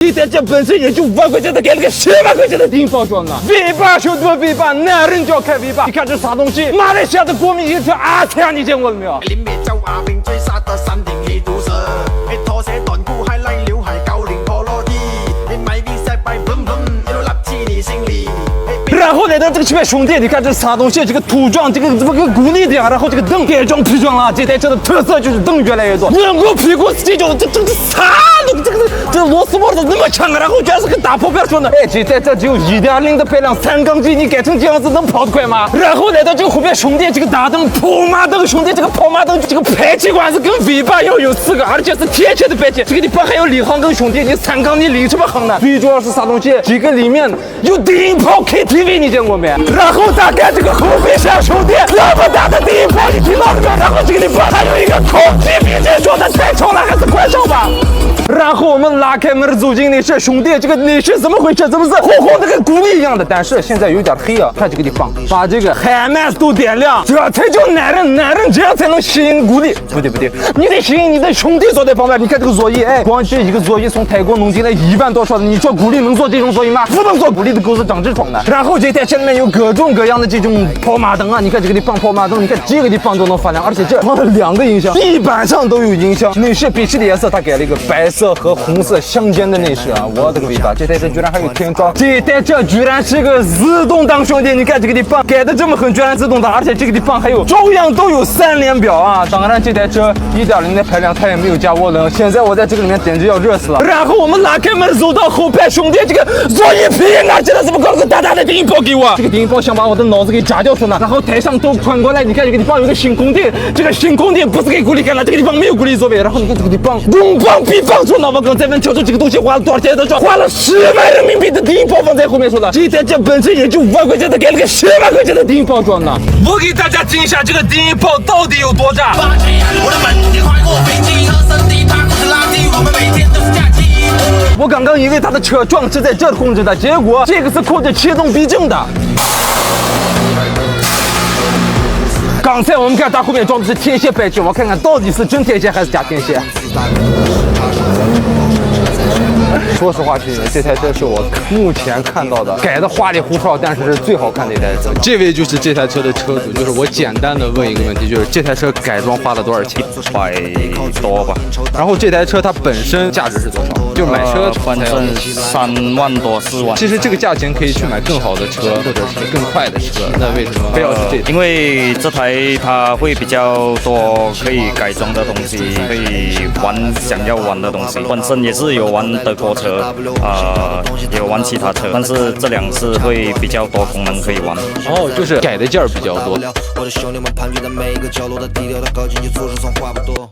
一台车本身也就5万块钱的，给了个10万块钱的顶包装呢。V8兄弟们 ，V8，男人就要开 V8。你看这啥东西？马来西亚的国民一车阿强，你见过了没有？然后来到这个车兄弟，你看这啥东西？这个涂装，这个怎么跟鼓励的呀？然后这个灯改装皮装了，这台车的特色就是灯越来越多。我屁股这种这啥东西？这螺丝帽怎么那么长啊？然后居然是个大破标说呢？哎，这台车只有1.0的排量，3缸机，你改成这样子能跑得快吗？然后来到这个后边兄弟，这个大灯跑马灯兄弟，这个跑马灯这个排气管是跟 V8要有4个，而且是贴切的排气。这个地方还有领航灯兄弟，你3缸你领什么航呢？最主要是啥东西？这个里面有低音炮 KTV。你见过没？然后再看这个后备箱兄弟，这么大的低音炮，你听到了没有？然后这个地方还有一个空气比这说的太吵了，还是快手吧。然后我们拉开门走进内饰，兄弟，这个内饰怎么回事？怎么是红红的跟鼓励一样的？但是现在有点黑啊，看这个地方，把这个海麦斯都点亮，这才叫男人，男人这样才能吸引鼓励。不对，你得吸引你的兄弟坐在旁边。你看这个座椅，哎，光这一个座椅从泰国弄进来1万多双的，你说鼓励能坐这种座椅吗？不能坐，鼓励的狗是长痔疮的。然后这台车里面有各种各样的这种跑马灯啊，你看这个地方跑马灯，你看这个地方都能发亮，而且这放了2个音箱，地板上都有音箱。内饰笔直的颜色，它改了一个白色和红色相间的内饰啊！我的个尾巴，这台车居然还有天窗，这台车居然是个自动挡，兄弟，你看这个地方改的这么狠，居然自动挡，而且这个地方还有照样都有3连表啊！当然，这台车1.0的排量它也没有加涡轮，现在我在这个里面简直要热死了。然后我们拉开门走到后排，兄弟，这个座椅皮哪真的怎么搞个大大的低音炮给我？这个低音炮想把我的脑子给炸掉似的。然后台上都穿过来，你看这个地方有个新空调，这个新空调不是给鼓励开了，这个地方没有鼓励座位。然后你看这个地方东方比方说，那我刚才问调出这个东西花了多少钱？他说花了10万人民币的低音炮放在后面说的，这台车本身也就5万块钱的，给了个10万块钱的低音炮装呢。我给大家听一下这个低音炮到底有多炸。我刚刚以为他的车撞是在这控制的，结果这个是控制启动避震的。刚才我们看它后面装的是天线排气，我看看到底是真天线还是假天线。说实话，这台车是我目前看到的改的花里胡哨，但是最好看的一台车。这位就是这台车的车主，就是我简单的问一个问题，就是这台车改装花了多少钱？100多吧。然后这台车它本身价值是多少？就买车反正3万多4万。其实这个价钱可以去买更好的车，或者是更快的车。那为什么非要是这台？因为这台它会比较多可以改装的东西，可以玩想要玩的东西。本身也是有玩德国车，也有玩其他车，但是这2次会比较多功能可以玩。哦，就是改的件儿比较多。我的兄弟们盘踞在每一个角落的低调的高进就做出从话不多。